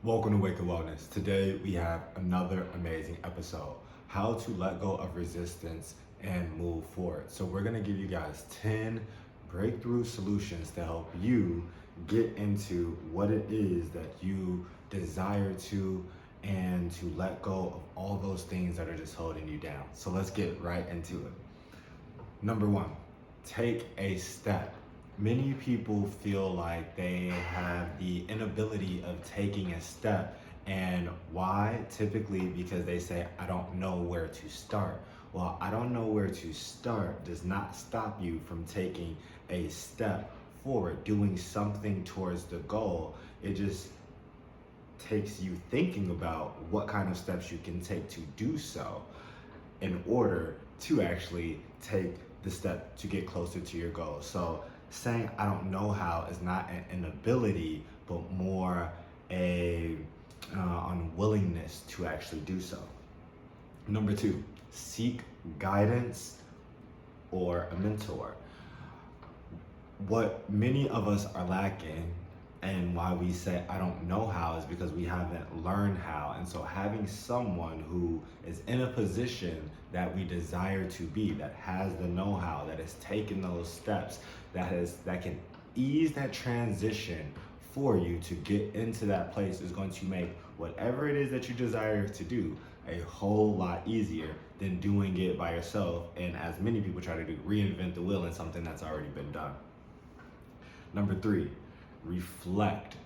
Welcome to Wake Up Wellness. Today we have another amazing episode, how to let go of resistance and move forward. So we're gonna give you guys 10 breakthrough solutions to help you get into what it is that you desire to and to let go of all those things that are just holding you down. So let's get right into it. Number one, take a step. Many people feel like they have the inability of taking a step. And why? Typically because they say, I don't know where to start. Well, I don't know where to start does not stop you from taking a step forward, doing something towards the goal. It just takes you thinking about what kind of steps you can take to do so in order to actually take the step to get closer to your goal. So saying I don't know how is not an inability, but more a unwillingness to actually do so. Number two, seek guidance or a mentor. What many of us are lacking and why we say I don't know how is because we haven't learned how. And so having someone who is in a position that we desire to be, that has the know-how, that has taken those steps, that can ease that transition for you to get into that place is going to make whatever it is that you desire to do a whole lot easier than doing it by yourself. And as many people try to do, reinvent the wheel in something that's already been done. Number three, reflect.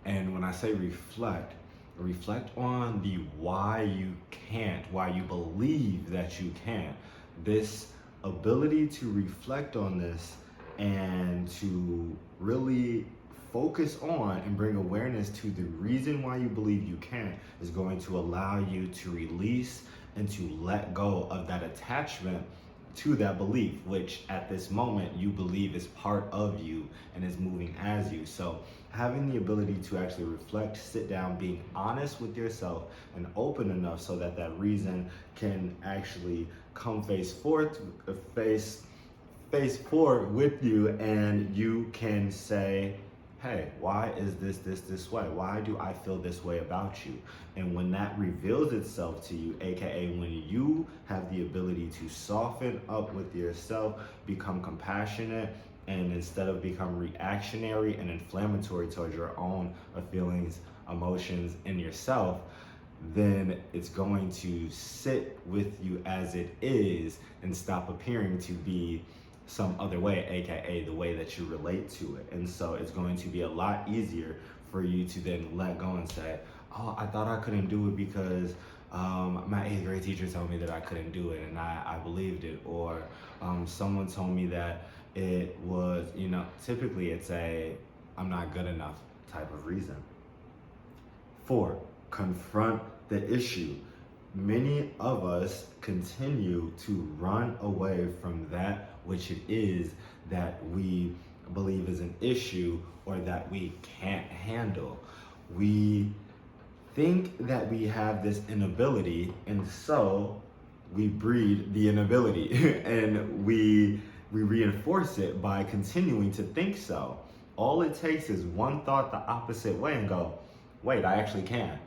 And when I say reflect on the why you can't, why you believe that you can't. This ability to reflect on this and to really focus on and bring awareness to the reason why you believe you can't is going to allow you to release and to let go of that attachment to that belief, which at this moment you believe is part of you and is moving as you. So having the ability to actually reflect, sit down, being honest with yourself and open enough so that that reason can actually come face forward with you, and you can say, hey, why is this way? Why do I feel this way about you? And when that reveals itself to you, aka when you have the ability to soften up with yourself, become compassionate, and instead of become reactionary and inflammatory towards your own feelings, emotions, and yourself, then it's going to sit with you as it is and stop appearing to be some other way, aka the way that you relate to it. And so it's going to be a lot easier for you to then let go and say, oh, I thought I couldn't do it because my 8th grade teacher told me that I couldn't do it and I believed it, or someone told me that it was, typically it's a I'm not good enough type of reason. 4, confront the issue. Many of us continue to run away from that which it is that we believe is an issue or that we can't handle. We think that we have this inability, and so we breed the inability and we reinforce it by continuing to think so. All it takes is one thought the opposite way and go, wait, I actually can.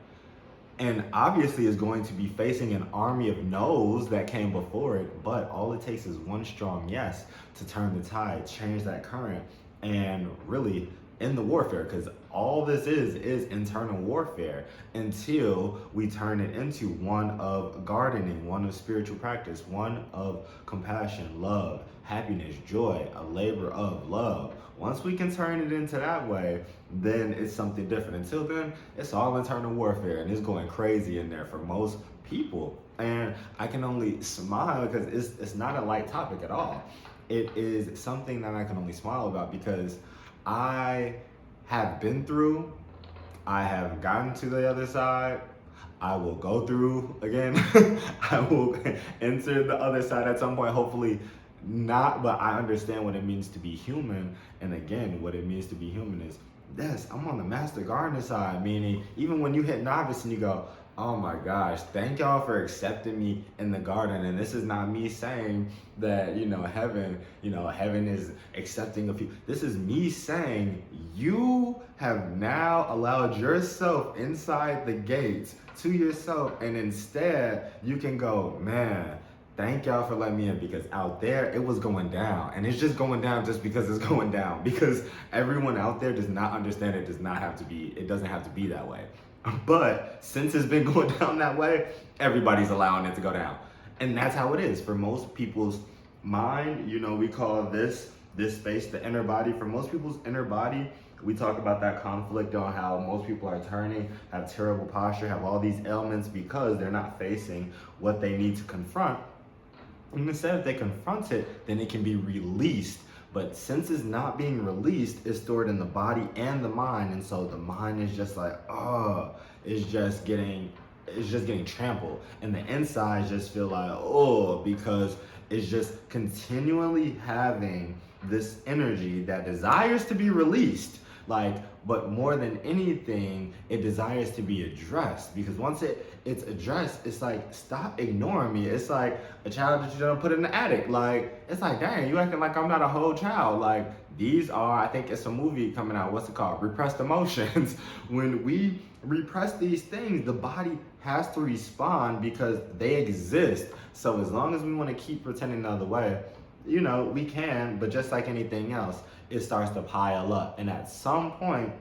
And obviously is going to be facing an army of no's that came before it, but all it takes is one strong yes to turn the tide, change that current, and really end the warfare, because all this is internal warfare until we turn it into one of gardening, one of spiritual practice, one of compassion, love, happiness, joy, a labor of love. Once we can turn it into that way, then it's something different. Until then, it's all internal warfare and it's going crazy in there for most people. And I can only smile because it's not a light topic at all. It is something that I can only smile about because I have been through, I have gotten to the other side, I will go through again, I will enter the other side at some point, hopefully not, but I understand what it means to be human. And again, what it means to be human is, yes, I'm on the master gardener side, meaning even when you hit novice and you go, Oh my gosh, thank y'all for accepting me in the garden. And this is not me saying that, heaven is accepting of you. This is me saying you have now allowed yourself inside the gates to yourself. And instead, you can go, man, thank y'all for letting me in, because out there it was going down. And it's just going down just because it's going down. Because everyone out there does not understand it doesn't have to be that way. But since it's been going down that way, everybody's allowing it to go down. And that's how it is for most people's mind. We call this space the inner body. For most people's inner body, we talk about that conflict on how most people are turning, have terrible posture, have all these ailments because they're not facing what they need to confront. And instead, if they confront it, then it can be released. But since it's not being released, it's stored in the body and the mind. And so the mind is just like, it's just getting trampled. And the insides just feel like, because it's just continually having this energy that desires to be released. But more than anything, it desires to be addressed, because once it's addressed, it's like, stop ignoring me. It's like a child that you don't put in the attic. It's like, dang, you acting like I'm not a whole child. These are, I think it's a movie coming out, what's it called? Repressed emotions. When we repress these things, the body has to respond because they exist. So as long as we want to keep pretending the other way, we can, but just like anything else, it starts to pile up. And at some point,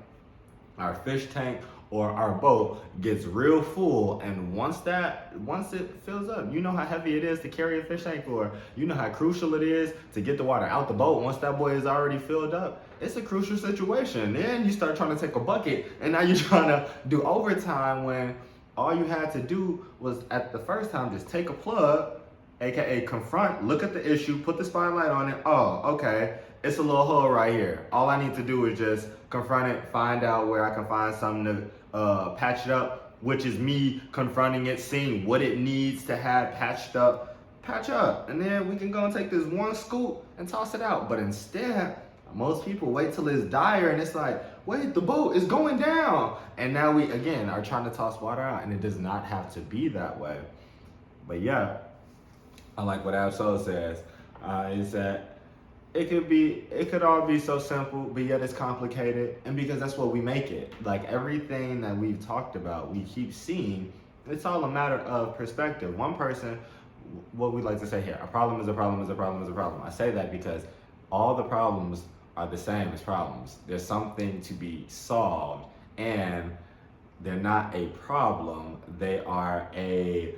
our fish tank or our boat gets real full. And once it fills up, you know how heavy it is to carry a fish tank, or you know how crucial it is to get the water out the boat once that boy is already filled up. It's a crucial situation. Then you start trying to take a bucket, and now you're trying to do overtime when all you had to do was, at the first time, just take a plug, aka confront, look at the issue, put the spotlight on it. Oh, okay, it's a little hole right here. All I need to do is just confront it, find out where I can find something to patch it up, which is me confronting it, seeing what it needs to have patched up, patch up. And then we can go and take this one scoop and toss it out. But instead, most people wait till it's dire and it's like, wait, the boat is going down. And now we, again, are trying to toss water out, and it does not have to be that way. But yeah, I like what Absol says, is that it could all be so simple, but yet it's complicated. And because that's what we make it. Everything that we've talked about, we keep seeing, it's all a matter of perspective. One person, what we like to say here, a problem is a problem is a problem is a problem. I say that because all the problems are the same as problems. There's something to be solved, and they're not a problem. They are a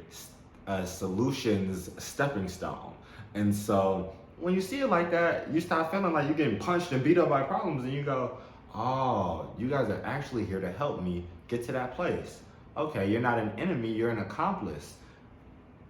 solution's stepping stone. And so when you see it like that, you start feeling like you're getting punched and beat up by problems, and you go, oh, you guys are actually here to help me get to that place. Okay, you're not an enemy, you're an accomplice.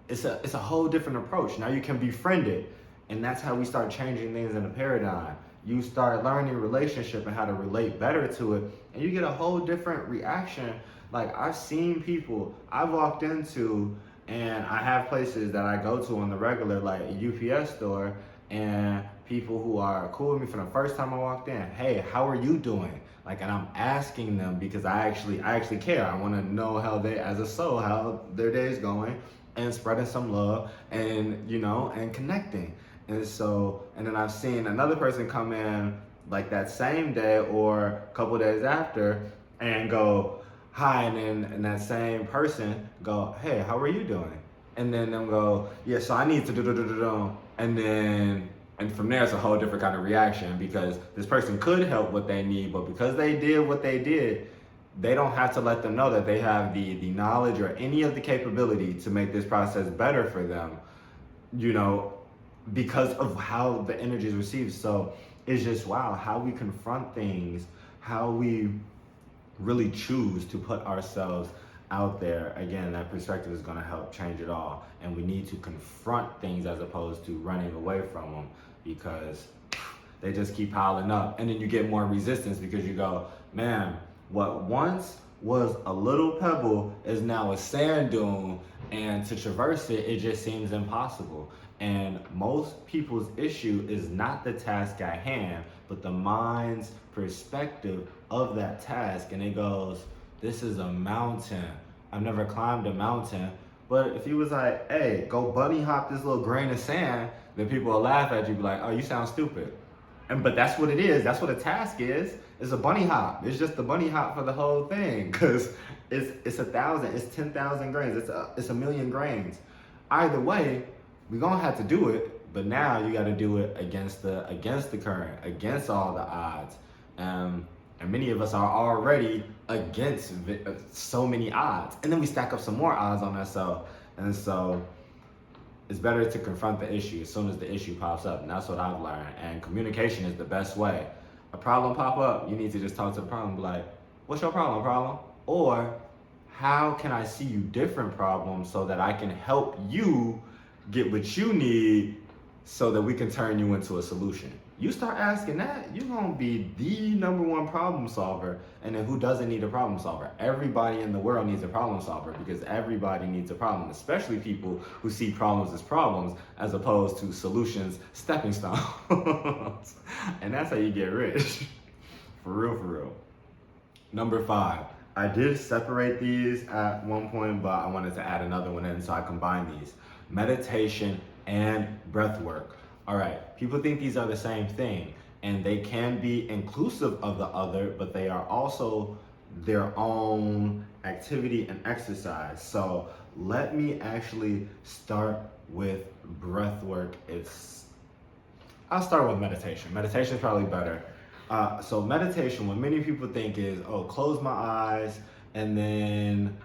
It's a whole different approach. Now you can befriend it, and that's how we start changing things in the paradigm. You start learning relationship and how to relate better to it, and you get a whole different reaction. I've seen people I've walked into, and I have places that I go to on the regular, like a UPS store, and people who are cool with me from the first time I walked in, hey, how are you doing? And I'm asking them because I actually care. I want to know how they, as a soul, how their day is going, and spreading some love, and and connecting. And so, and then I've seen another person come in that same day or a couple days after and go, hi, and that same person go, hey, how are you doing? And then them go, yeah, so I need to do, and from there it's a whole different kind of reaction, because this person could help what they need, but because they did what they did, they don't have to let them know that they have the knowledge or any of the capability to make this process better for them, because of how the energy is received. So it's just, wow, how we confront things, how we really choose to put ourselves out there. Again, that perspective is going to help change it all. And we need to confront things as opposed to running away from them, because they just keep piling up. And then you get more resistance because you go, man, what once was a little pebble is now a sand dune, and to traverse it, it just seems impossible. And most people's issue is not the task at hand, but the mind's perspective of that task. And it goes, this is a mountain. I've never climbed a mountain. But if he was like, hey, go bunny hop this little grain of sand, then people will laugh at you, be like, oh, you sound stupid. But that's what it is. That's what a task is. It's a bunny hop. It's just the bunny hop for the whole thing, because it's 1,000, it's 10,000 grains, it's a million grains. Either way, we're gonna have to do it. But now you got to do it against the current, against all the odds. And many of us are already against so many odds, and then we stack up some more odds on ourselves. And so it's better to confront the issue as soon as the issue pops up, and that's what I've learned. And communication is the best way. A problem pop up, you need to just talk to the problem, be like, what's your problem? Or how can I see you different problems so that I can help you get what you need so that we can turn you into a solution? You start asking that, you're gonna be the #1 problem solver. And then who doesn't need a problem solver? Everybody in the world needs a problem solver, because everybody needs a problem, especially people who see problems as problems as opposed to solutions, stepping stones. And that's how you get rich. For real. Number 5. I did separate these at one point, but I wanted to add another one in, so I combined these. Meditation and breath work. All right, people think these are the same thing, and they can be inclusive of the other, but they are also their own activity and exercise. So let me actually start with breath work. I'll start with meditation. Meditation is probably better. So meditation, what many people think is, oh, close my eyes, and then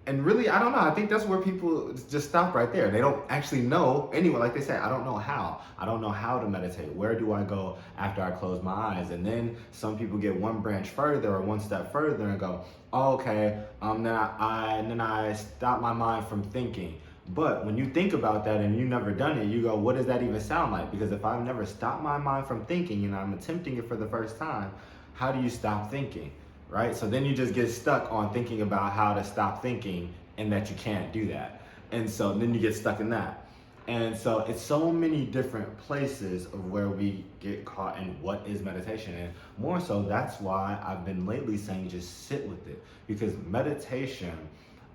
and really, I don't know. I think that's where people just stop right there. They don't actually know anyway. Like they say, I don't know how. I don't know how to meditate. Where do I go after I close my eyes? And then some people get one branch further or one step further and go, oh, okay. Then I stop my mind from thinking. But when you think about that and you've never done it, you go, what does that even sound like? Because if I've never stopped my mind from thinking and I'm attempting it for the first time, how do you stop thinking? Right? So then you just get stuck on thinking about how to stop thinking, and that you can't do that. And so then you get stuck in that. And so it's so many different places of where we get caught in what is meditation. And more so, that's why I've been lately saying just sit with it. Because meditation,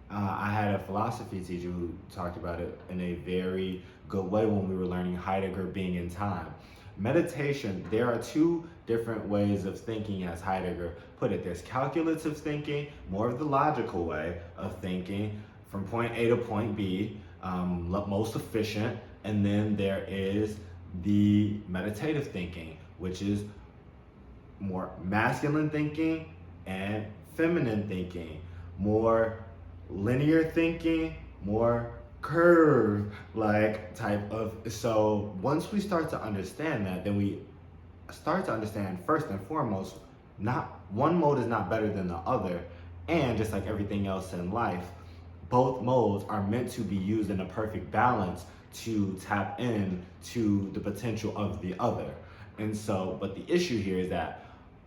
I had a philosophy teacher who talked about it in a very good way when we were learning Heidegger Being in Time. Meditation, there are 2 different ways of thinking, as Heidegger put it. There's calculative thinking, more of the logical way of thinking from point A to point B, most efficient. And then there is the meditative thinking, which is more masculine thinking and feminine thinking, more linear thinking, more curve like type of. So once we start to understand that, then we start to understand, first and foremost, not one mode is not better than the other. And just like everything else in life, both modes are meant to be used in a perfect balance to tap in to the potential of the other. And so, but the issue here is that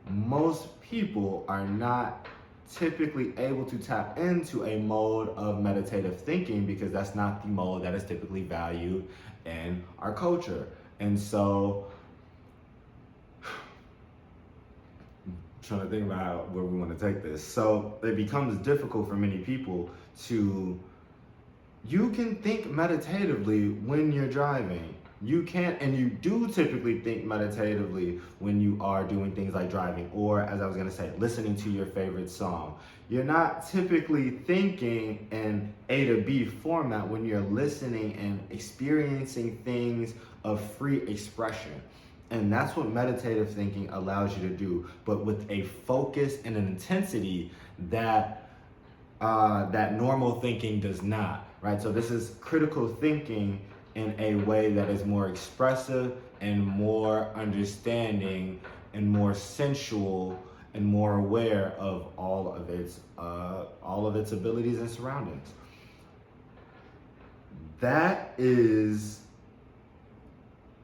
most people are not typically able to tap into a mode of meditative thinking, because that's not the mode that is typically valued in our culture. And so, I'm trying to think about where we want to take this. So it becomes difficult for many people to, you can think meditatively when you're driving. You can't, and you do typically think meditatively when you are doing things like driving, or as I was gonna say, listening to your favorite song. You're not typically thinking in A to B format when you're listening and experiencing things of free expression. And that's what meditative thinking allows you to do, but with a focus and an intensity that that normal thinking does not, right? So this is critical thinking in a way that is more expressive and more understanding and more sensual and more aware of all of its abilities and surroundings. That is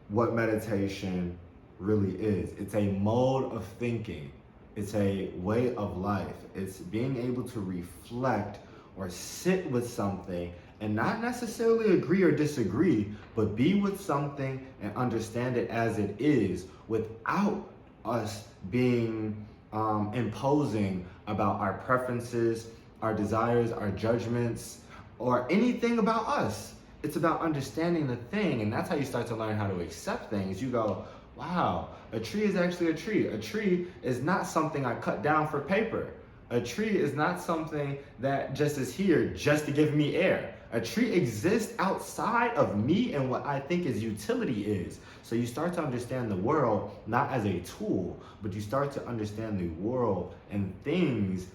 what meditation really is. It's a mode of thinking. It's a way of life. It's being able to reflect or sit with something and not necessarily agree or disagree, but be with something and understand it as it is, without us being imposing about our preferences, our desires, our judgments, or anything about us. It's about understanding the thing, and that's how you start to learn how to accept things. You go, wow, a tree is actually a tree. A tree is not something I cut down for paper. A tree is not something that just is here just to give me air. A tree exists outside of me and what I think is utility is. So you start to understand the world not as a tool, but you start to understand the world and things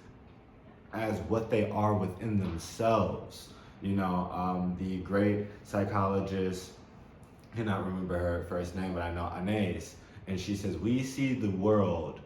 as what they are within themselves. You know, the great psychologist, I cannot remember her first name, but I know Anais, and she says, we see the world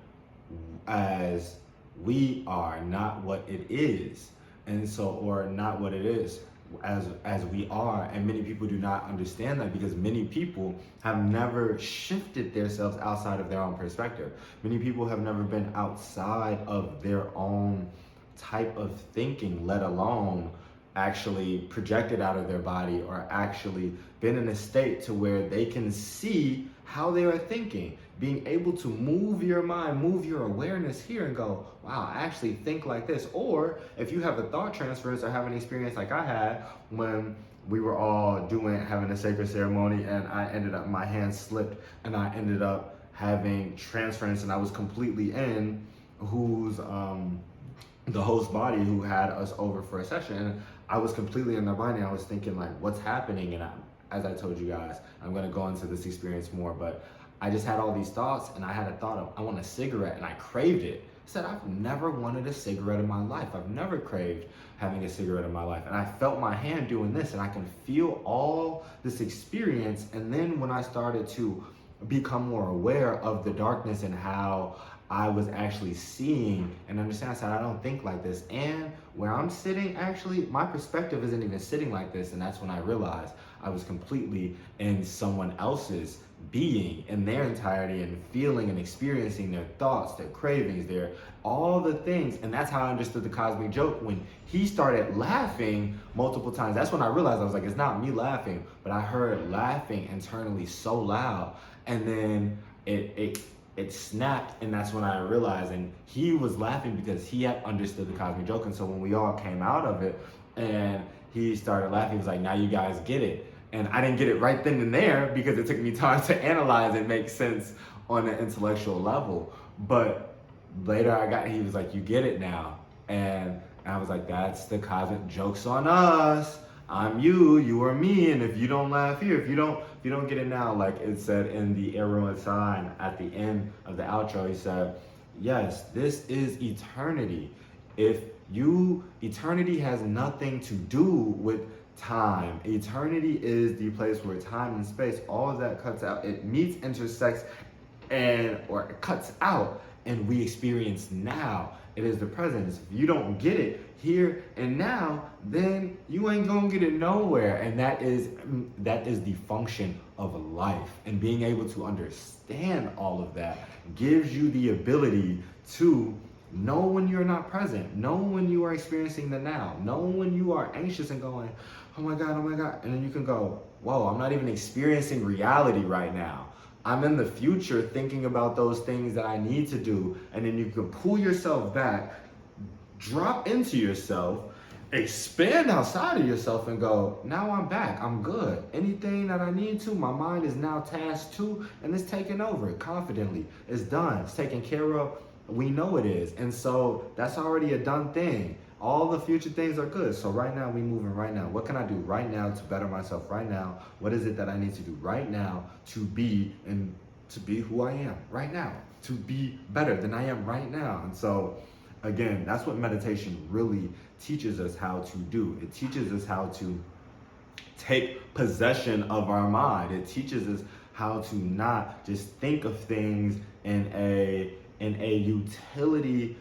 as we are, not what it is. And so, or not what it is, as we are. And many people do not understand that because many people have never shifted themselves outside of their own perspective. Many people have never been outside of their own type of thinking, let alone actually projected out of their body or actually been in a state to where they can see how they are thinking. Being able to move your mind, move your awareness here and go, wow, I actually think like this. Or if you have a thought transference or have an experience like I had when we were all having a sacred ceremony and I ended up, my hand slipped and I ended up having transference and I was completely in the host body who had us over for a session. And I was completely in their body. I was thinking like, what's happening? And as I told you guys, I'm gonna go into this experience more, but I just had all these thoughts and I had a thought of, I want a cigarette and I craved it. I said, I've never wanted a cigarette in my life. I've never craved having a cigarette in my life. And I felt my hand doing this and I can feel all this experience. And then when I started to become more aware of the darkness and how I was actually seeing and understand, I said, I don't think like this. And where I'm sitting, actually, my perspective isn't even sitting like this. And that's when I realized I was completely in someone else's being in their entirety and feeling and experiencing their thoughts, their cravings, all the things. And that's how I understood the cosmic joke. When he started laughing multiple times, that's when I realized, I was like, it's not me laughing, but I heard laughing internally so loud. And then it snapped, and that's when I realized, and he was laughing because he had understood the cosmic joke. And so when we all came out of it and he started laughing, he was like, now you guys get it. And I didn't get it right then and there because it took me time to analyze and make sense on an intellectual level. But later he was like, you get it now. And I was like, that's the cosmic joke's on us. I'm you, you are me, and if you don't laugh here, if you don't get it now, like it said in the arrow and sign at the end of the outro, he said, yes, this is eternity. Eternity has nothing to do with time. Eternity is the place where time and space, all of that cuts out. It meets, intersects, or it cuts out, and we experience now. It is the present. If you don't get it here and now, then you ain't gonna get it nowhere. And that is the function of life. And being able to understand all of that gives you the ability to know when you're not present, know when you are experiencing the now, know when you are anxious and going, oh my God, and then you can go, whoa, I'm not even experiencing reality right now. I'm in the future thinking about those things that I need to do. And then you can pull yourself back, drop into yourself, expand outside of yourself and go, now I'm back, I'm good. Anything that I need to, my mind is now tasked to, and it's taken over confidently. It's done, it's taken care of. We know it is. And so that's already a done thing. All the future things are good. So right now, we moving right now. What can I do right now to better myself right now? What is it that I need to do right now to be who I am right now, to be better than I am right now? And so again, that's what meditation really teaches us how to do. It teaches us how to take possession of our mind. It teaches us how to not just think of things in a utility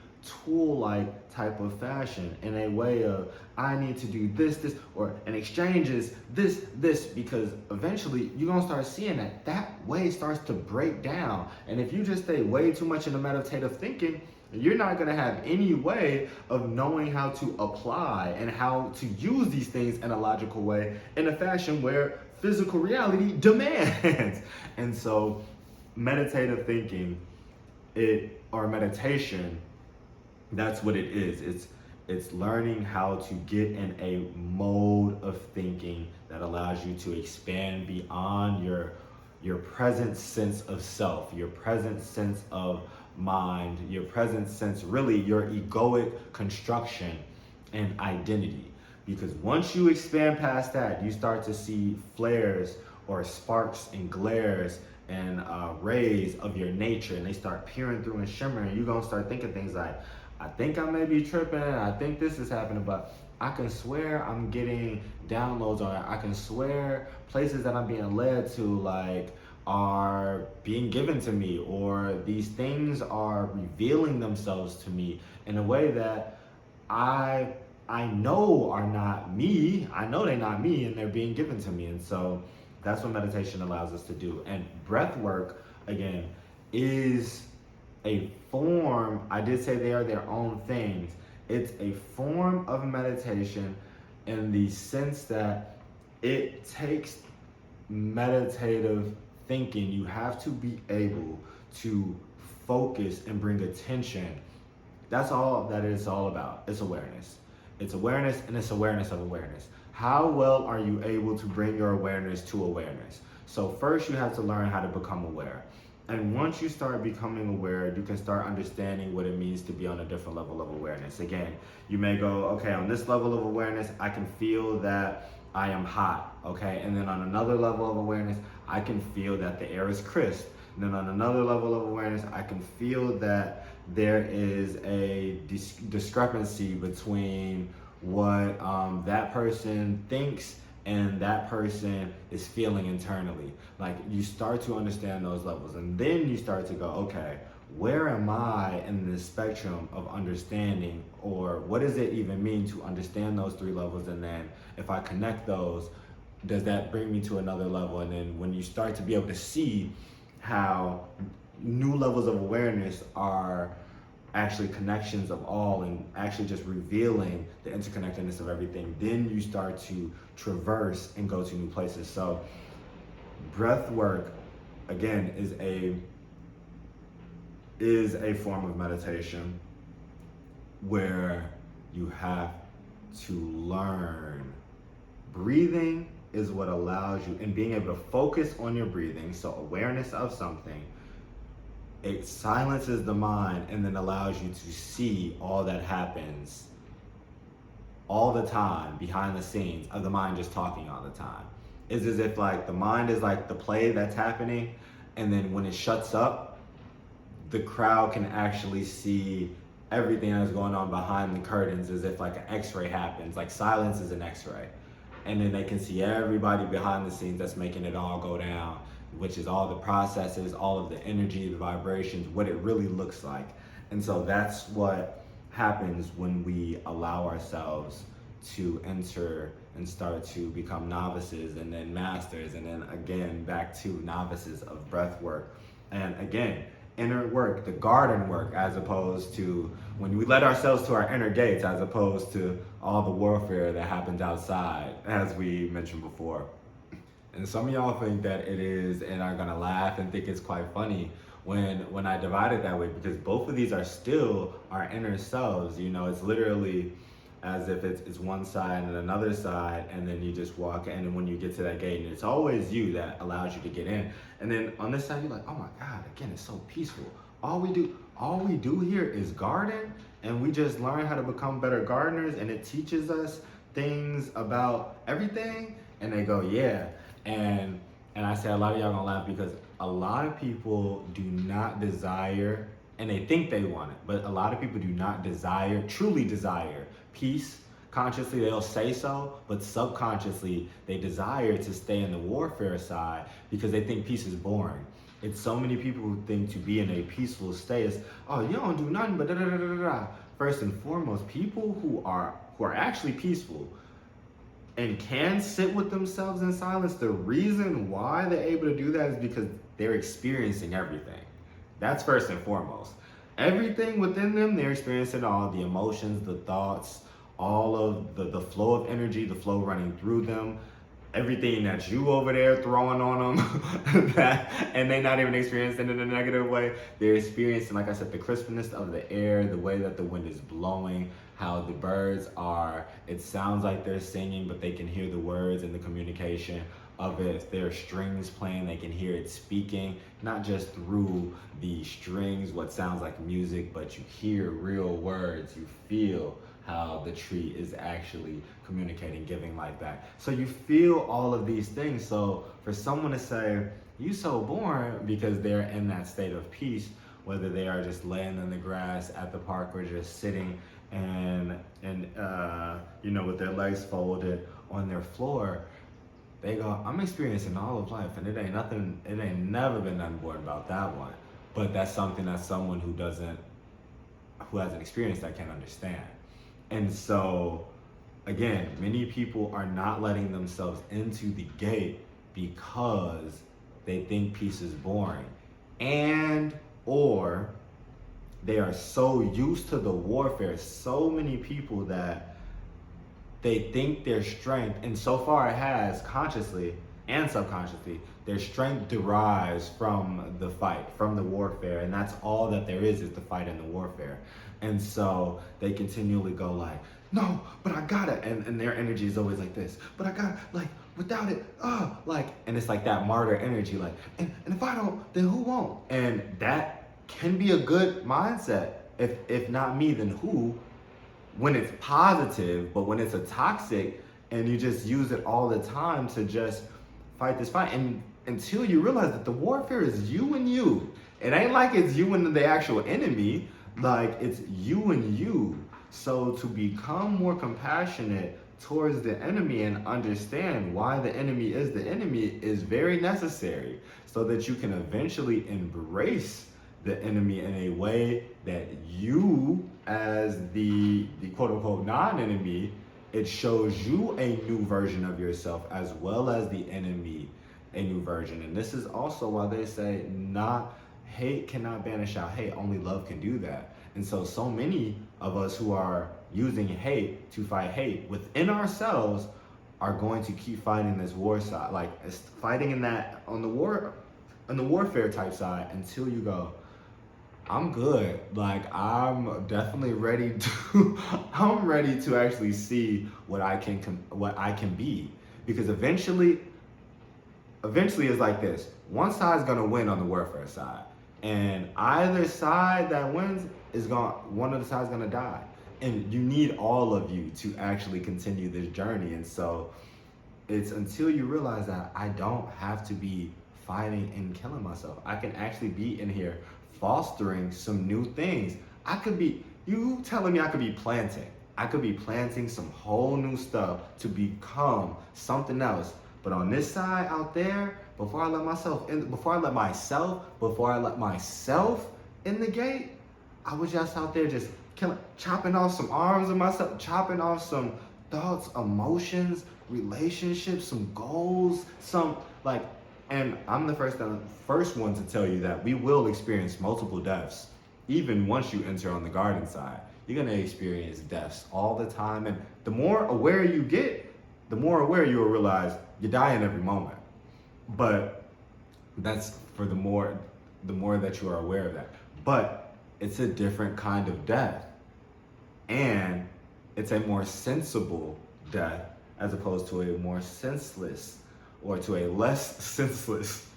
tool-like type of fashion, in a way of, I need to do this, or an exchange is this, because eventually you're gonna start seeing that way starts to break down. And if you just stay way too much in the meditative thinking, you're not gonna have any way of knowing how to apply and how to use these things in a logical way, in a fashion where physical reality demands. And so meditative thinking, it or meditation, that's what it is. It's learning how to get in a mode of thinking that allows you to expand beyond your present sense of self, your present sense of mind, your present sense, really your egoic construction and identity. Because once you expand past that, you start to see flares or sparks and glares and rays of your nature, and they start peering through and shimmering. And you're gonna start thinking things like, I think I may be tripping, I think this is happening, but I can swear I'm getting downloads on it. I can swear places that I'm being led to like are being given to me, or these things are revealing themselves to me in a way that I know are not me. I know they're not me, and they're being given to me. And so that's what meditation allows us to do. And breath work, again, is a form. I did say they are their own things. It's a form of meditation in the sense that it takes meditative thinking. You have to be able to focus and bring attention. That's all that it's all about. It's awareness. It's awareness, and it's awareness of awareness. How well are you able to bring your awareness to awareness? So first you have to learn how to become aware. And once you start becoming aware, you can start understanding what it means to be on a different level of awareness. Again, you may go, okay, on this level of awareness, I can feel that I am hot, okay? And then on another level of awareness, I can feel that the air is crisp. And then on another level of awareness, I can feel that there is a discrepancy between what that person thinks and that person is feeling internally. Like, you start to understand those levels, and then you start to go, okay, where am I in the spectrum of understanding, or what does it even mean to understand those three levels? And then if I connect those, does that bring me to another level? And then when you start to be able to see how new levels of awareness are actually connections of all, and actually just revealing the interconnectedness of everything, then you start to traverse and go to new places. So breath work, again, is a form of meditation where you have to learn. Breathing is what allows you, and being able to focus on your breathing, so awareness of something, it silences the mind and then allows you to see all that happens all the time behind the scenes of the mind just talking all the time. It's as if like the mind is like the play that's happening, and then when it shuts up, the crowd can actually see everything that's going on behind the curtains, as if like an x-ray happens, like silence is an x-ray. And then they can see everybody behind the scenes that's making it all go down, which is all the processes, all of the energy, the vibrations, what it really looks like. And so that's what happens when we allow ourselves to enter and start to become novices, and then masters, and then again back to novices of breath work. And again, inner work, the garden work, as opposed to when we let ourselves to our inner gates, as opposed to all the warfare that happens outside, as we mentioned before. And some of y'all think that it is, and are gonna laugh and think it's quite funny when I divide it that way, because both of these are still our inner selves. You know, it's literally as if it's one side and another side, and then you just walk in, and when you get to that gate, and it's always you that allows you to get in. And then on this side, you're like, oh my God, again, it's so peaceful. All we do here is garden, and we just learn how to become better gardeners, and it teaches us things about everything. And they go, yeah. And I say a lot of y'all gonna laugh, because a lot of people do not desire, and they think they want it, but a lot of people do not truly desire peace. Consciously they'll say so, but subconsciously they desire to stay in the warfare side because they think peace is boring. It's so many people who think to be in a peaceful state is, oh, you don't do nothing but da da da da da. First and foremost, people who are actually peaceful and can sit with themselves in silence, the reason why they're able to do that is because they're experiencing everything. That's first and foremost. Everything within them, they're experiencing all the emotions, the thoughts, all of the flow of energy, the flow running through them. everything that you over there throwing on them, that, and they not even experiencing it in a negative way. They're experiencing, like I said, the crispness of the air, the way that the wind is blowing, how the birds are, it sounds like they're singing, but they can hear the words and the communication of it. If there are strings playing, they can hear it speaking, not just through the strings, what sounds like music, but you hear real words, you feel how the tree is actually communicating, giving life back. So you feel all of these things. So for someone to say, you so boring, because they're in that state of peace, whether they are just laying in the grass at the park or just sitting and you know, with their legs folded on their floor, they go, I'm experiencing all of life, and it ain't never been nothing boring about that one. But that's something that someone who hasn't experienced that can understand. And so, again, many people are not letting themselves into the gate because they think peace is boring, and or they are so used to the warfare. So many people that they think their strength, and so far it has, consciously and subconsciously, their strength derives from the fight, from the warfare, and that's all that there is the fight and the warfare. And so they continually go like, no, but I got it, and their energy is always like this, but I got, like, without it, like, and it's like that martyr energy, like, and if I don't, then who won't? And that can be a good mindset. If not me, then who? When it's positive, but when it's a toxic and you just use it all the time to just fight this fight, and until you realize that the warfare is you and you. It ain't like it's you and the actual enemy, like it's you and you. So to become more compassionate towards the enemy and understand why the enemy is very necessary, so that you can eventually embrace the enemy in a way that you, as the quote-unquote non-enemy, it shows you a new version of yourself, as well as the enemy a new version. And this is also why they say hate cannot banish out hate, only love can do that. And so many of us who are using hate to fight hate within ourselves are going to keep fighting this war side, like fighting in that on the warfare type side, until you go, I'm good. Like, I'm definitely ready to I'm ready to actually see what I can be, because eventually it's like this. One side's gonna win on the warfare side, and either side that wins one of the sides gonna die. And you need all of you to actually continue this journey. And so it's until you realize that I don't have to be fighting and killing myself. I can actually be in here fostering some new things. You telling me I could be planting. I could be planting some whole new stuff to become something else. But on this side out there, before I let myself in the gate, I was just out there just chopping off some arms of myself, chopping off some thoughts, emotions, relationships, some goals, and I'm the first one to tell you that we will experience multiple deaths. Even once you enter on the garden side, you're gonna experience deaths all the time. And the more aware you get, the more aware you will realize you're dying every moment. But that's for the more that you are aware of that. But it's a different kind of death. And it's a more sensible death, as opposed to a more senseless, or to a less senseless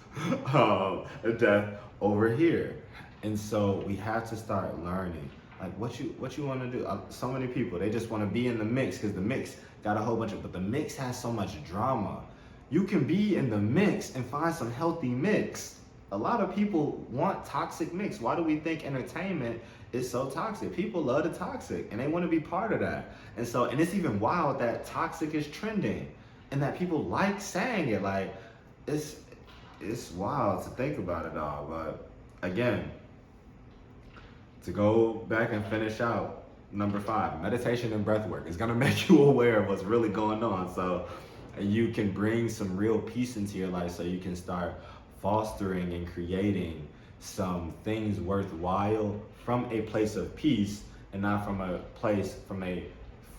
death over here. And so we have to start learning, like, what you want to do. So many people, they just want to be in the mix, because the mix got a whole bunch but the mix has so much drama. You can be in the mix and find some healthy mix. A lot of people want toxic mix. Why do we think entertainment is so toxic? People love the toxic and they want to be part of that. And it's even wild that toxic is trending, and that people like saying it. Like, it's wild to think about it all. But again, to go back and finish out number 5, meditation and breath work is gonna make you aware of what's really going on, so you can bring some real peace into your life, so you can start fostering and creating some things worthwhile from a place of peace, and not from a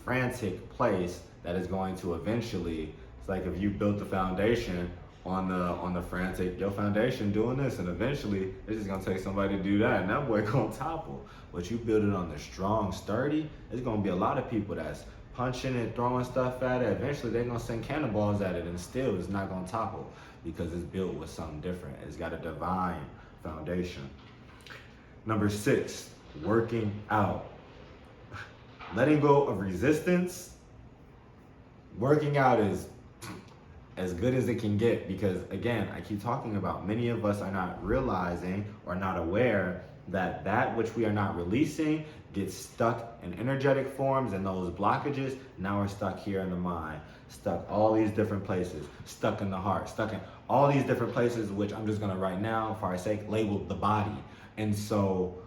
frantic place that is going to eventually It's like if you built the foundation on the frantic, your foundation doing this, and eventually it's just gonna take somebody to do that, and that boy gonna topple. But you build it on the strong, sturdy, it's gonna be a lot of people that's punching and throwing stuff at it. Eventually they're gonna send cannonballs at it, and still it's not gonna topple because it's built with something different. It's got a divine foundation. Number 6, working out. Letting go of resistance. Working out is as good as it can get, because again, I keep talking about many of us are not realizing or not aware that which we are not releasing gets stuck in energetic forms, and those blockages now are stuck here in the mind, stuck all these different places, stuck in the heart, stuck in all these different places, which I'm just gonna right now, for our sake, label the body. And so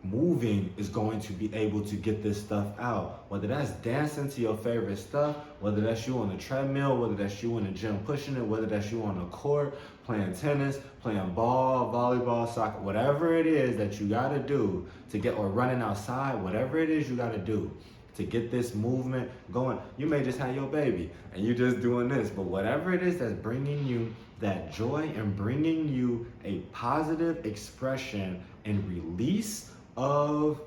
moving is going to be able to get this stuff out, whether that's dancing to your favorite stuff, whether that's you on the treadmill, whether that's you in the gym pushing it, whether that's you on the court playing tennis, playing ball, volleyball, soccer, whatever it is that you got to do to get, or running outside, whatever it is you got to do to get this movement going. You may just have your baby and you just doing this, but whatever it is that's bringing you that joy and bringing you a positive expression and release of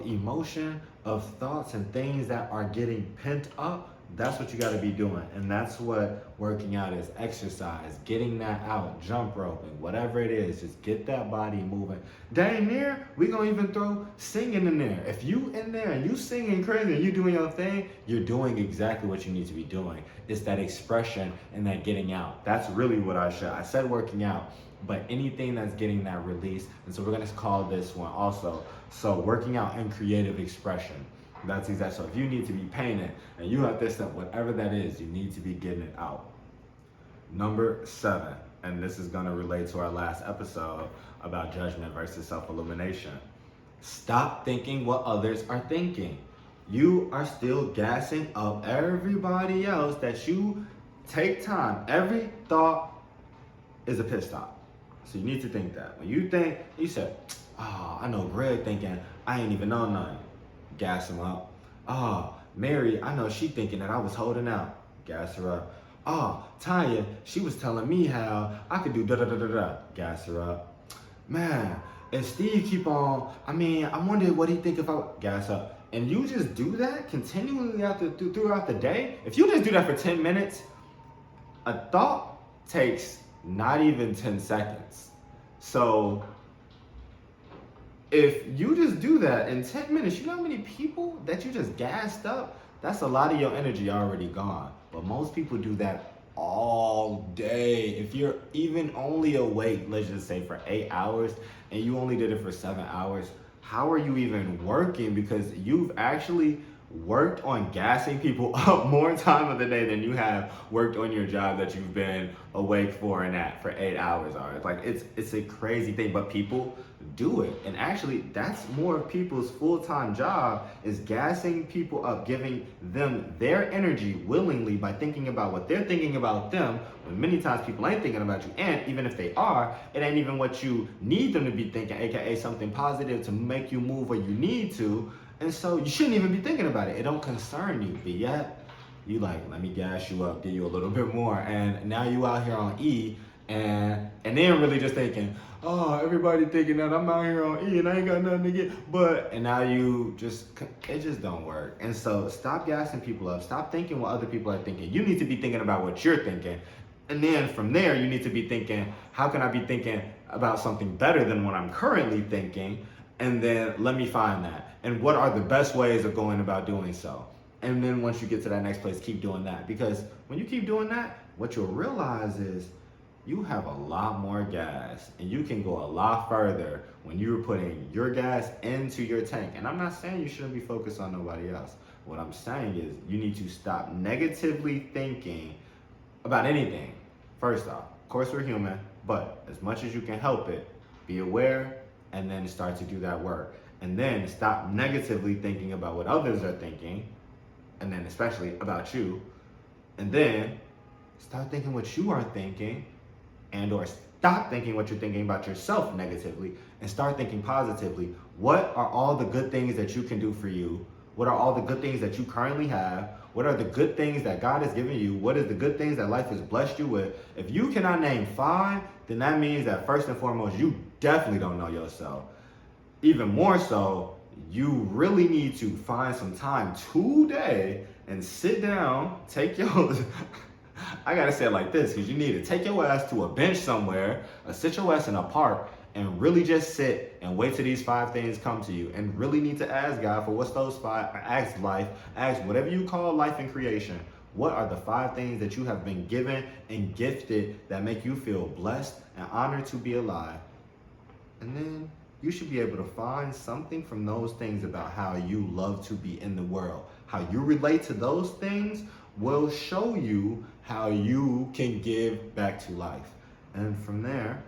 emotion, of thoughts and things that are getting pent up, that's what you got to be doing. And that's what working out is. Exercise, getting that out, jump roping, whatever it is, just get that body moving. Dang near, we gonna even throw singing in there. If you in there and you singing crazy and you doing your thing, you're doing exactly what you need to be doing. It's that expression and that getting out. That's really what I said working out, but anything that's getting that release. And so we're gonna call this one also, so working out and creative expression. That's exactly. So if you need to be painting and you have this stuff, whatever that is, you need to be getting it out. Number 7, and this is gonna relate to our last episode about judgment versus self-illumination. Stop thinking what others are thinking. You are still gassing up everybody else that you take time. Every thought is a pit stop. So you need to think that. When you think, you said, oh, I know Greg thinking, I ain't even know nothing. Gas him up. Oh, Mary, I know she thinking that I was holding out. Gas her up. Oh, Tanya, she was telling me how I could do da-da-da-da-da. Gas her up. Man, and Steve keep on, I wonder what he think if I, gas up. And you just do that continually throughout the day. If you just do that for 10 minutes, a thought takes not even 10 seconds. So if you just do that in 10 minutes, you know how many people that you just gassed up? That's a lot of your energy already gone. But most people do that all day. If you're even only awake, let's just say for 8 hours, and you only did it for 7 hours, how are you even working? Because you've actually worked on gassing people up more time of the day than you have worked on your job that you've been awake for and at for 8 hours. It's like, it's a crazy thing, but people do it. And actually, that's more of people's full-time job, is gassing people up, giving them their energy willingly by thinking about what they're thinking about them, when many times people ain't thinking about you. And even if they are, it ain't even what you need them to be thinking, aka something positive to make you move where you need to. And so you shouldn't even be thinking about it. It don't concern you. But yet, you like, let me gas you up, give you a little bit more. And now you out here on E, and then really just thinking, oh, everybody thinking that I'm out here on E and I ain't got nothing to get. But, and now you just, it just don't work. And so stop gassing people up. Stop thinking what other people are thinking. You need to be thinking about what you're thinking. And then from there, you need to be thinking, how can I be thinking about something better than what I'm currently thinking? And then let me find that. And what are the best ways of going about doing so? And then once you get to that next place, keep doing that. Because when you keep doing that, what you'll realize is you have a lot more gas and you can go a lot further when you're putting your gas into your tank. And I'm not saying you shouldn't be focused on nobody else. What I'm saying is you need to stop negatively thinking about anything. First off, of course we're human, but as much as you can help it, be aware and then start to do that work. And then stop negatively thinking about what others are thinking, and then especially about you. And then start thinking what you are thinking, and or stop thinking what you're thinking about yourself negatively, and start thinking positively. What are all the good things that you can do for you? What are all the good things that you currently have? What are the good things that God has given you? What is the good things that life has blessed you with? If you cannot name 5, then that means that first and foremost, you definitely don't know yourself. Even more so, you really need to find some time today and sit down, take your, I gotta say it like this, because you need to take your ass to a bench somewhere, or sit your ass in a park, and really just sit and wait till these 5 things come to you, and really need to ask God for what's those 5, ask life, ask whatever you call life and creation. What are the 5 things that you have been given and gifted that make you feel blessed and honored to be alive? And then you should be able to find something from those things about how you love to be in the world. How you relate to those things will show you how you can give back to life. And from there,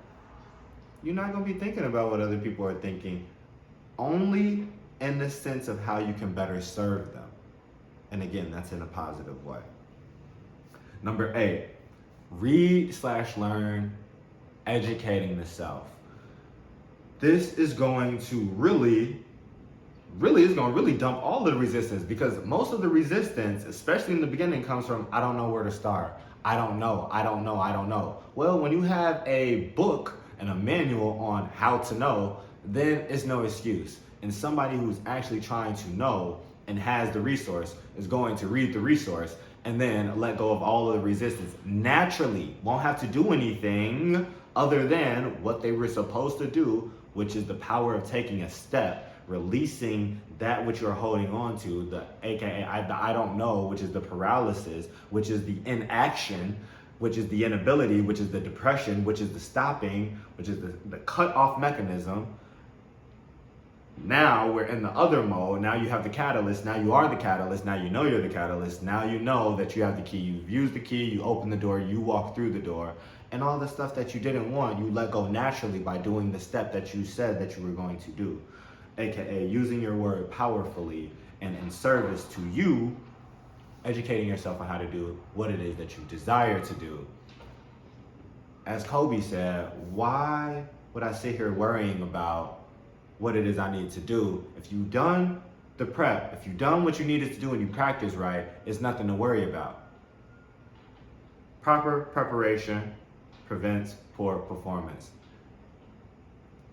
you're not going to be thinking about what other people are thinking, only in the sense of how you can better serve them. And again, that's in a positive way. Number 8, read/learn, educating the self. This is going to really dump all the resistance, because most of the resistance, especially in the beginning, comes from, I don't know where to start. I don't know. Well, when you have a book and a manual on how to know, then it's no excuse. And somebody who's actually trying to know and has the resource is going to read the resource and then let go of all of the resistance. Naturally, won't have to do anything other than what they were supposed to do, which is the power of taking a step, releasing that which you're holding on to, the AKA I don't know, which is the paralysis, which is the inaction, which is the inability, which is the depression, which is the stopping, which is the cut off mechanism. Now we're in the other mode. Now you have the catalyst. Now you are the catalyst. Now you know you're the catalyst. Now you know that you have the key. You've used the key. You open the door. You walk through the door. And all the stuff that you didn't want, you let go naturally by doing the step that you said that you were going to do. AKA using your word powerfully and in service to you, educating yourself on how to do what it is that you desire to do. As Kobe said, why would I sit here worrying about what it is I need to do? If you've done the prep, if you've done what you needed to do and you practice right, it's nothing to worry about. Proper preparation prevents poor performance.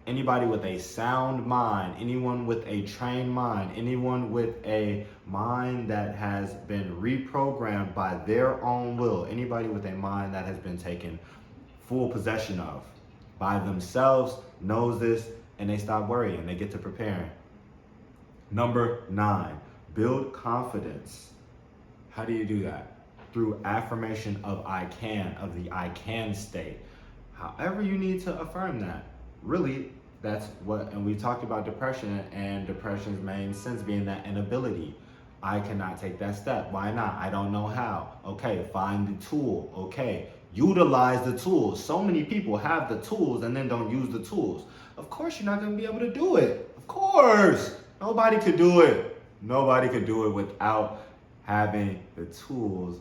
Anybody with a sound mind, anyone with a trained mind, anyone with a mind that has been reprogrammed by their own will, anybody with a mind that has been taken full possession of by themselves knows this, and they stop worrying, they get to preparing. Number 9, build confidence. How do you do that? Through affirmation of I can, of the I can state. However you need to affirm that. Really, that's what, and we talked about depression, and depression's main sense being that inability. I cannot take that step. Why not? I don't know how. Okay, find the tool. Okay, utilize the tools. So many people have the tools and then don't use the tools. Of course, you're not going to be able to do it. Of course. Nobody could do it. Nobody could do it without having the tools.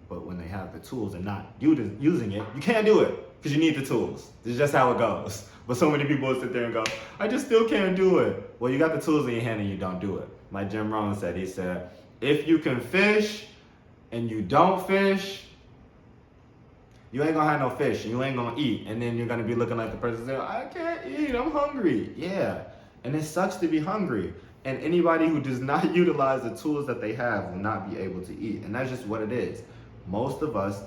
But when they have the tools and not using it, you can't do it because you need the tools. It's just how it goes. But so many people sit there and go, I just still can't do it. Well, you got the tools in your hand and you don't do it. Like Jim Rohn said, he said, if you can fish and you don't fish, you ain't gonna have no fish and you ain't gonna eat. And then you're gonna be looking like the person saying, I can't eat, I'm hungry. Yeah, and it sucks to be hungry. And anybody who does not utilize the tools that they have will not be able to eat. And that's just what it is. Most of us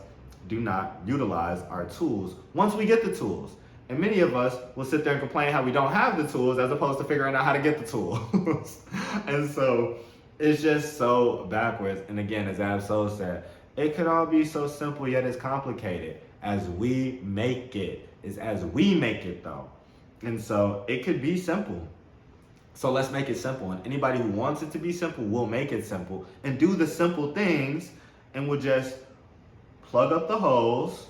do not utilize our tools once we get the tools. And many of us will sit there and complain how we don't have the tools as opposed to figuring out how to get the tools. And so it's just so backwards. And again, as Ab-Soul said, it could all be so simple, yet it's complicated as we make it. It's as we make it though. And so it could be simple. So let's make it simple. And anybody who wants it to be simple will make it simple and do the simple things, and will just plug up the holes,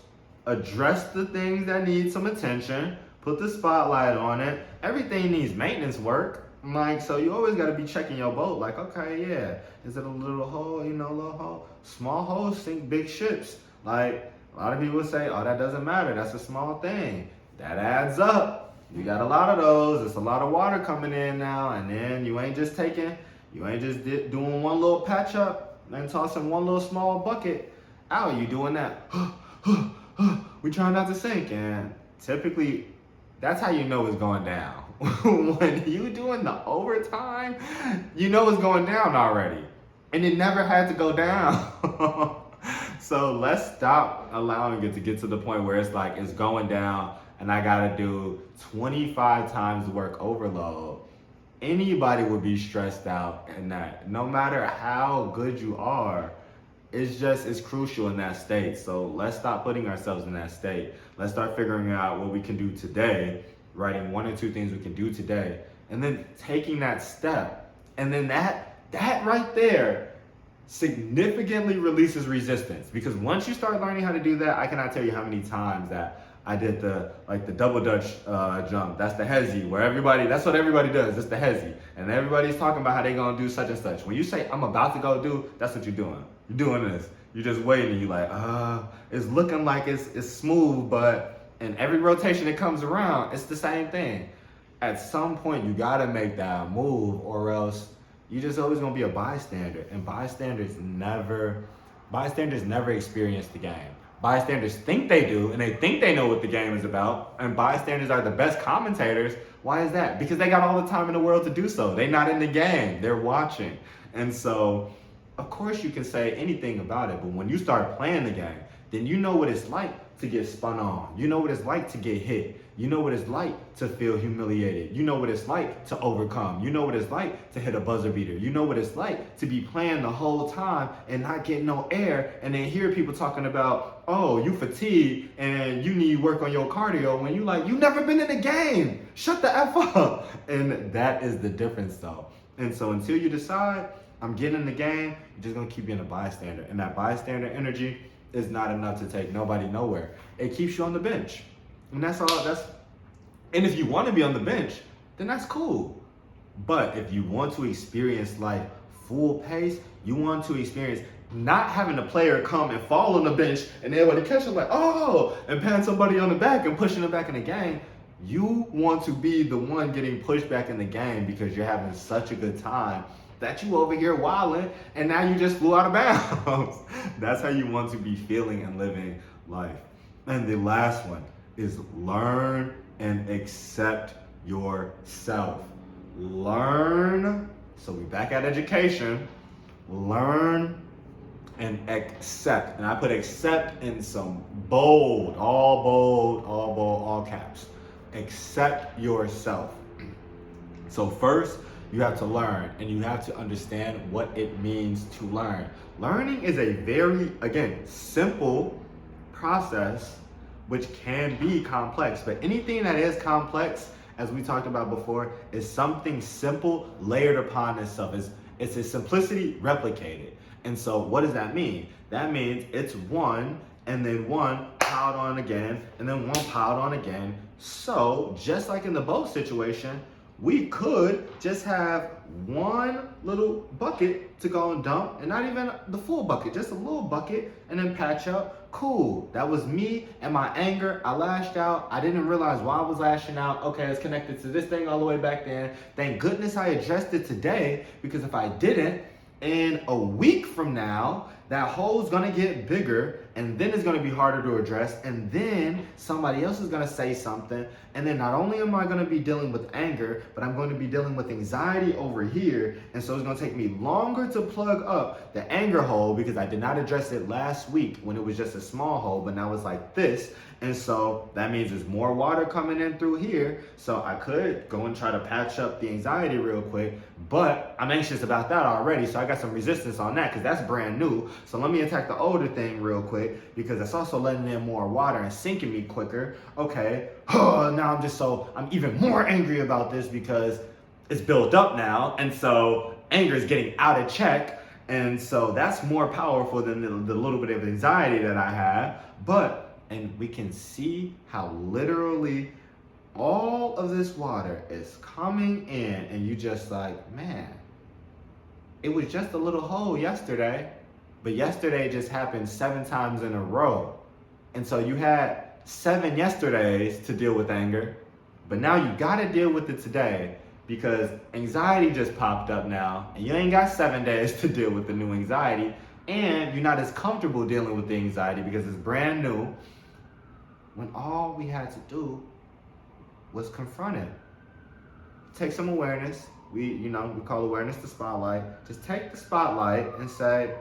address the things that need some attention, put the spotlight on it. Everything needs maintenance work. Like, so you always got to be checking your boat. Like, okay, yeah, is it a little hole, little hole? Small holes sink big ships. Like, a lot of people say, oh, that doesn't matter. That's a small thing. That adds up. You got a lot of those. It's a lot of water coming in now. And then you ain't just taking You ain't just doing one little patch up and tossing one little small bucket out. You doing that. We try not to sink. And typically, that's how you know it's going down. When you doing the overtime, you know it's going down already. And it never had to go down. So let's stop allowing it to get to the point where it's like it's going down and I gotta do 25 times the work overload. Anybody would be stressed out in that. No matter how good you are, it's crucial in that state. So let's stop putting ourselves in that state. Let's start figuring out what we can do today, writing 1 or 2 things we can do today, and then taking that step. And then that right there significantly releases resistance, because once you start learning how to do that, I cannot tell you how many times that I did the double Dutch jump. That's the hezi, where that's what everybody does. It's the hezi, and everybody's talking about how they gonna do such and such. When you say I'm about to go do, that's what you're doing. You're doing this. You're just waiting. You're like, it's looking like it's smooth, but in every rotation that comes around, it's the same thing. At some point, you gotta make that move, or else you're just always gonna be a bystander. And bystanders never experience the game. Bystanders think they do, and they think they know what the game is about, and bystanders are the best commentators. Why is that? Because they got all the time in the world to do so. They're not in the game, they're watching. And so, of course you can say anything about it, but when you start playing the game, then you know what it's like to get spun on. You know what it's like to get hit. You know what it's like to feel humiliated. You know what it's like to overcome. You know what it's like to hit a buzzer beater. You know what it's like to be playing the whole time and not get no air, and then hear people talking about, oh, you fatigued and you need work on your cardio, when you like, you never been in the game. Shut the F up. And that is the difference though. And so until you decide, I'm getting in the game, you're just gonna keep being a bystander. And that bystander energy is not enough to take nobody nowhere. It keeps you on the bench. And that's all. And if you want to be on the bench, then that's cool. But if you want to experience life full pace, you want to experience not having a player come and fall on the bench and everybody catch them like, oh, and pat somebody on the back and pushing them back in the game. You want to be the one getting pushed back in the game because you're having such a good time that you over here wilding, and now you just flew out of bounds. That's how you want to be feeling and living life. And the last one is learn and accept yourself. Learn, so we're back at education. Learn and accept. And I put accept in some bold, all caps. Accept yourself. So first, you have to learn, and you have to understand what it means to learn. Learning is a very, again, simple process, which can be complex, but anything that is complex, as we talked about before, is something simple layered upon itself. It's a simplicity replicated. And so what does that mean? That means it's one, and then one piled on again, and then one piled on again. So just like in the boat situation, we could just have one little bucket to go and dump, and not even the full bucket, just a little bucket, and then patch up. Cool. That was me and my anger. I lashed out. I didn't realize why I was lashing out. Okay, it's connected to this thing all the way back then. Thank goodness I addressed it today, because if I didn't, in a week from now, that hole's gonna get bigger, and then it's gonna be harder to address, and then somebody else is gonna say something, and then not only am I gonna be dealing with anger, but I'm going to be dealing with anxiety over here, and so it's gonna take me longer to plug up the anger hole, because I did not address it last week when it was just a small hole, but now it's like this, and so that means there's more water coming in through here, so I could go and try to patch up the anxiety real quick, but I'm anxious about that already, so I got some resistance on that, because that's brand new. So let me attack the older thing real quick, because it's also letting in more water and sinking me quicker. Okay, now I'm even more angry about this because it's built up now, and so anger is getting out of check, and so that's more powerful than the little bit of anxiety that I have. And we can see how literally all of this water is coming in, and you just like, man, it was just a little hole yesterday, but yesterday just happened 7 times in a row. And so you had 7 yesterdays to deal with anger, but now you gotta deal with it today. because anxiety just popped up now, and you ain't got 7 days to deal with the new anxiety, and you're not as comfortable dealing with the anxiety because it's brand new, when all we had to do was confront it. Take some awareness. We call awareness the spotlight. Just take the spotlight and say,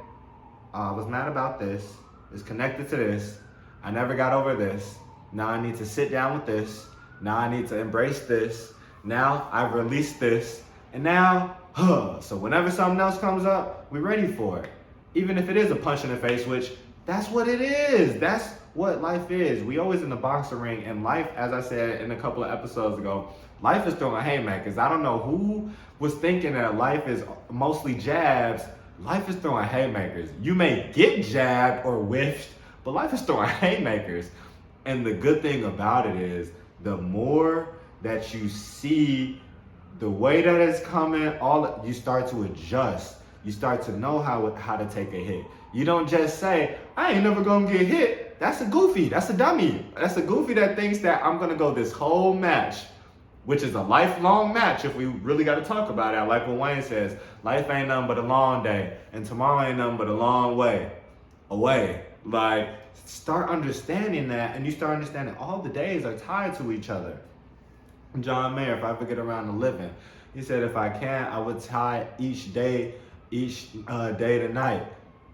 I was mad about this. It's connected to this. I never got over this. Now I need to sit down with this. Now I need to embrace this. Now I've released this. And now, so whenever something else comes up, we're ready for it. Even if it is a punch in the face, which that's what it is. That's what life is. We always in the boxing ring, and life, as I said in a couple of episodes ago, life is throwing haymakers. I don't know who was thinking that life is mostly jabs. Life is throwing haymakers. You may get jabbed or whiffed, but life is throwing haymakers. And the good thing about it is, the more that you see the way that it's coming, you start to adjust. You start to know how to take a hit. You don't just say, I ain't never gonna get hit. That's a goofy, that's a dummy. That's a goofy that thinks that I'm gonna go this whole match, which is a lifelong match if we really gotta talk about it. Like what Wayne says, life ain't nothing but a long day, and tomorrow ain't nothing but a long way away. Like, start understanding that, and you start understanding all the days are tied to each other. John Mayer, if I ever get around to living, he said, if I can, I would tie each day to night.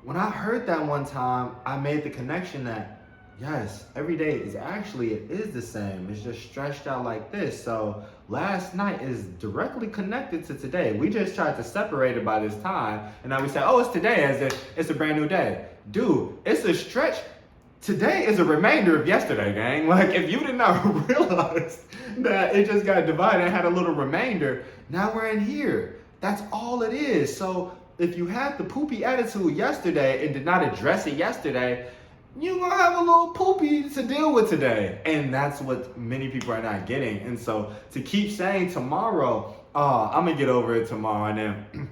When I heard that one time, I made the connection that, yes, every day it is the same. It's just stretched out like this. So last night is directly connected to today. We just tried to separate it by this time. And now we say, oh, it's today as if it's a brand new day. Dude, it's a stretch. Today is a remainder of yesterday, gang. Like, if you did not realize that it just got divided and had a little remainder, now we're in here. That's all it is. So if you had the poopy attitude yesterday and did not address it yesterday, you're gonna have a little poopy to deal with today. And that's what many people are not getting. And so to keep saying tomorrow, I'm gonna get over it tomorrow, and then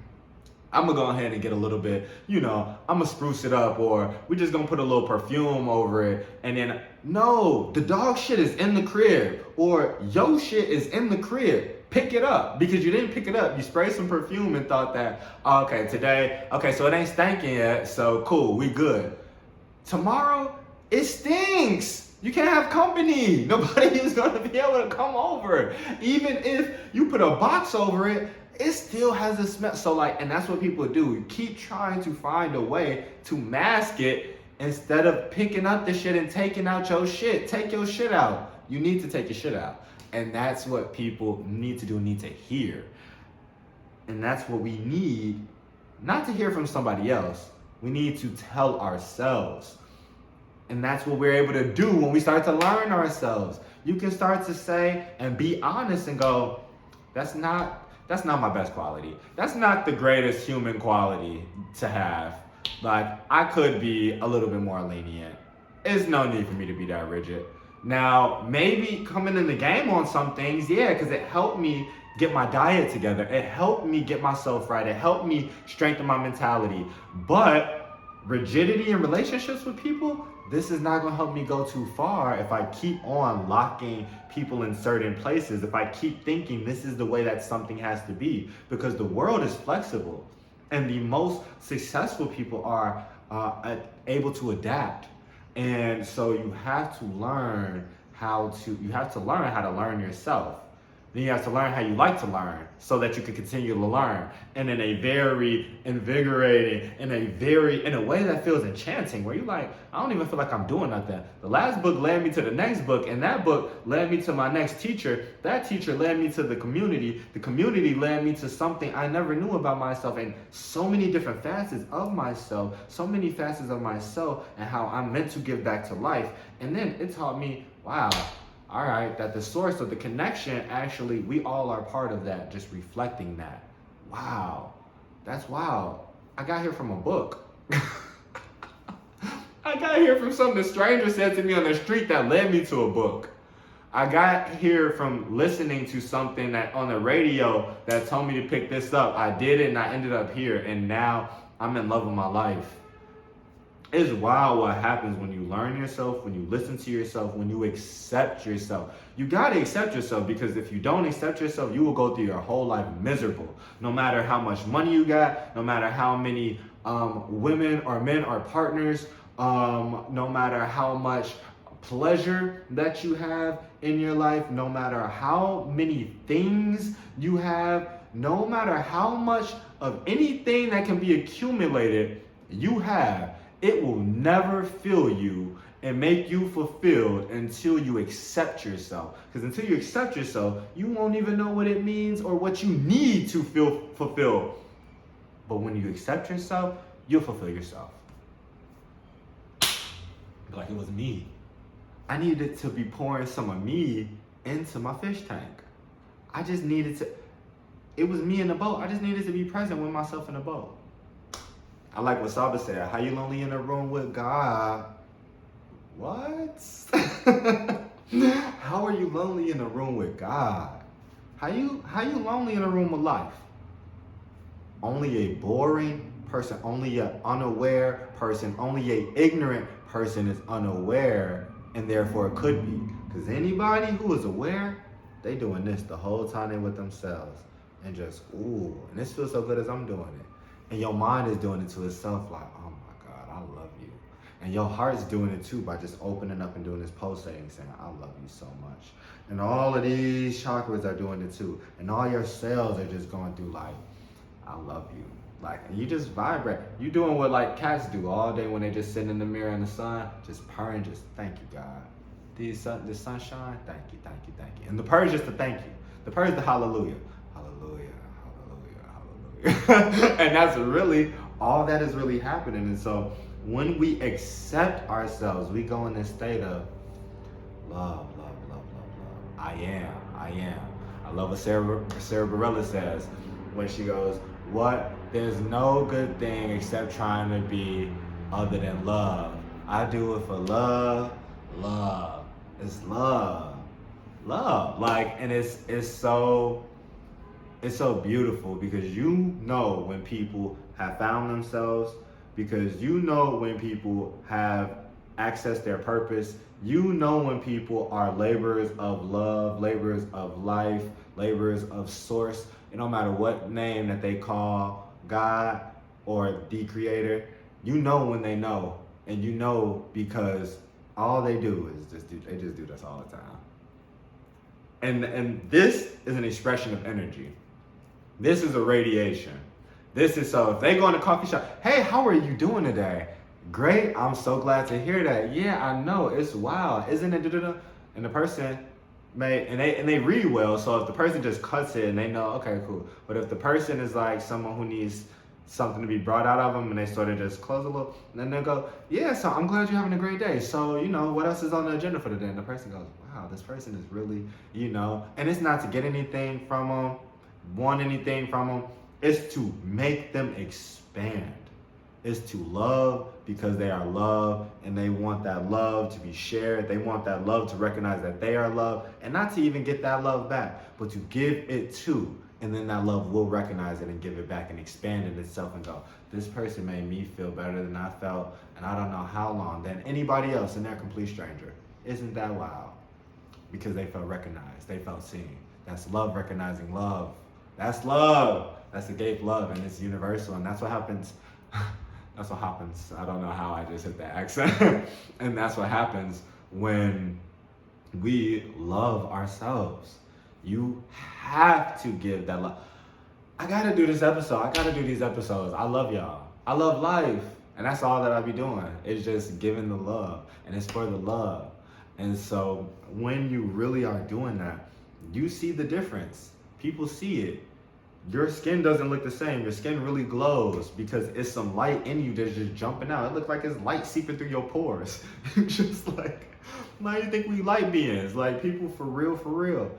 I'm gonna go ahead and get a little bit, I'm gonna spruce it up, or we're just gonna put a little perfume over it, and then, no, the dog shit is in the crib, or yo shit is in the crib. Pick it up, because you didn't pick it up. You sprayed some perfume and thought that, so it ain't stinking yet, so cool, we good. Tomorrow, it stinks. You can't have company. Nobody is gonna be able to come over. Even if you put a box over it, it still has a smell. So and that's what people do. You keep trying to find a way to mask it instead of picking up the shit and taking out your shit. Take your shit out. You need to take your shit out. And that's what people need to do, need to hear. And that's what we need, not to hear from somebody else. We need to tell ourselves. And that's what we're able to do when we start to learn ourselves. You can start to say and be honest and go, that's not my best quality. That's not the greatest human quality to have. Like, I could be a little bit more lenient. There's no need for me to be that rigid. Now, maybe coming in the game on some things, yeah, because it helped me get my diet together. It helped me get myself right. It helped me strengthen my mentality. But rigidity in relationships with people, this is not going to help me go too far if I keep on locking people in certain places, if I keep thinking this is the way that something has to be, because the world is flexible, and the most successful people are able to adapt. And so you have to learn how to learn yourself. Then you have to learn how you like to learn so that you can continue to learn. And in a very invigorating, in a way that feels enchanting, where you're like, I don't even feel like I'm doing nothing. The last book led me to the next book, and that book led me to my next teacher. That teacher led me to the community. The community led me to something I never knew about myself, and so many different facets of myself, and how I'm meant to give back to life. And then it taught me, wow, all right, that the source of the connection, actually, we all are part of that, just reflecting that. Wow, that's wild. I got here from a book. I got here from something a stranger said to me on the street that led me to a book. I got here from listening to something that on the radio that told me to pick this up. I did it, and I ended up here, and now I'm in love with my life. It's wild what happens when you learn yourself, when you listen to yourself, when you accept yourself. You gotta accept yourself, because if you don't accept yourself, you will go through your whole life miserable. No matter how much money you got, no matter how many women or men are partners, no matter how much pleasure that you have in your life, no matter how many things you have, no matter how much of anything that can be accumulated you have, it will never fill you and make you fulfilled until you accept yourself. Because until you accept yourself, you won't even know what it means or what you need to feel fulfilled. But when you accept yourself, you'll fulfill yourself. Like, it was me. I needed to be pouring some of me into my fish tank. I just needed to, it was me in the boat. I just needed to be present with myself in the boat. I like what Saba said, how you lonely in a room with God? What? How are you lonely in a room with God? How you lonely in a room with life? Only a boring person, only an unaware person, only a ignorant person is unaware, and therefore it could be. Because anybody who is aware, they doing this the whole time they with themselves. And just, ooh, and this feels so good as I'm doing it. And your mind is doing it to itself like, oh my God, I love you. And your heart's doing it too by just opening up and doing this pulsating, saying, I love you so much. And all of these chakras are doing it too. And all your cells are just going through like, I love you. Like, and you just vibrate. You doing what like cats do all day when they just sit in the mirror in the sun, just purring, just thank you, God. This sunshine, thank you, thank you, thank you. And the purr is just the thank you. The purr is the hallelujah. Hallelujah, hallelujah, hallelujah. And that's really, all that is really happening. And so when we accept ourselves, we go in this state of love, love, love, love, love. I am. I love what Sarah Bareilles says when she goes, what? There's no good thing except trying to be other than love. I do it for love, love. It's love, love. Like, and it's so beautiful, because you know when people have found themselves, because you know when people have accessed their purpose, you know when people are laborers of love, laborers of life, laborers of source. And no matter what name that they call God or the Creator, you know when they know. And you know because all they do is just do this all the time. And this is an expression of energy. This is a radiation. This is, so if they go in a coffee shop, hey, how are you doing today? Great, I'm so glad to hear that. Yeah, I know, it's wild, isn't it? And the person they read well, so if the person just cuts it and they know, okay, cool. But if the person is like someone who needs something to be brought out of them, and they sort of just close a little, and then they'll go, yeah, so I'm glad you're having a great day. So, what else is on the agenda for today? And the person goes, wow, this person is really, and it's not to get anything from them, want anything from them. It's to make them expand. It's to love because they are loved, and they want that love to be shared. They want that love to recognize that they are loved, and not to even get that love back, but to give it to. And then that love will recognize it and give it back and expand it itself and go, this person made me feel better than I felt, and I don't know how long, than anybody else, and they're a complete stranger. Isn't that wild? Because they felt recognized, they felt seen. That's love recognizing love. That's love. That's the gate love, and it's universal, and that's what happens. That's what happens. I don't know how I just hit that accent. And that's what happens when we love ourselves. You have to give that love. I gotta do this episode. I gotta do these episodes. I love y'all. I love life. And that's all that I be doing. It's just giving the love. And it's for the love. And so when you really are doing that, you see the difference. People see it. Your skin doesn't look the same. Your skin really glows because it's some light in you that's just jumping out. It looks like it's light seeping through your pores. Just like, why do you think we light beings? Like, people for real, for real.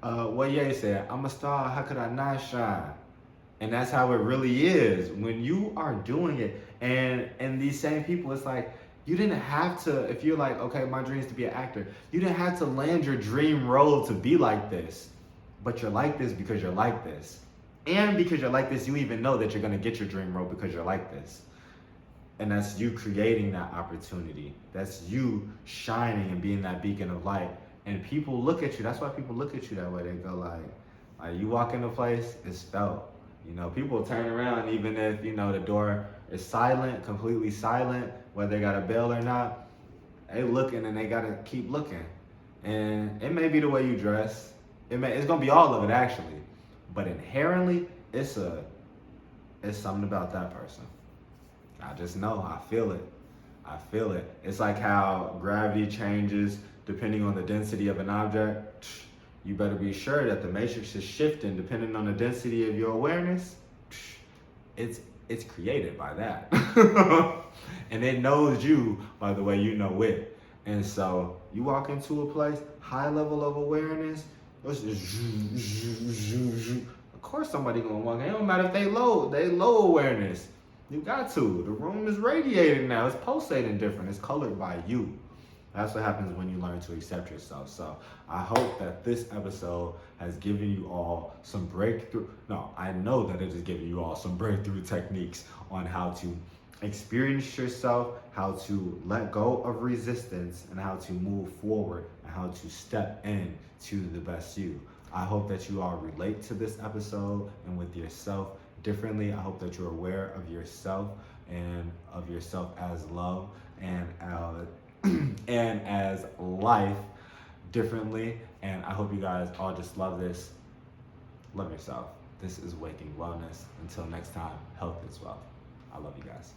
What Ye said, I'm a star, how could I not shine? And that's how it really is. When you are doing it, and these same people, it's like, you didn't have to, if you're like, okay, my dream is to be an actor, you didn't have to land your dream role to be like this. But you're like this because you're like this. And because you're like this, you even know that you're going to get your dream role because you're like this. And that's you creating that opportunity. That's you shining and being that beacon of light. And people look at you. That's why people look at you that way. They go like you walk into a place, it's felt. You know, people turn around even if, you know, the door is silent, completely silent, whether they got a bell or not. They looking and they gotta keep looking. And it may be the way you dress. It's gonna be all of it actually. But inherently, it's something about that person. I just know. I feel it. I feel it. It's like how gravity changes depending on the density of an object. You better be sure that the matrix is shifting depending on the density of your awareness. It's created by that. And it knows you by the way you know it. And so you walk into a place, high level of awareness, it's just of course somebody gonna walk in. It don't matter if they low awareness. You got to. The room is radiating now. It's pulsating different. It's colored by you. That's what happens when you learn to accept yourself. So I hope that this episode has given you all some breakthrough. No, I know that it has given you all some breakthrough techniques on how to experience yourself, how to let go of resistance, and how to move forward, and how to step in to the best you. I hope that you all relate to this episode and with yourself differently. I hope that you're aware of yourself and of yourself as love and and as life differently. And I hope you guys all just love this. Love yourself. This is Waking Wellness. Until next time, health is wealth. I love you guys.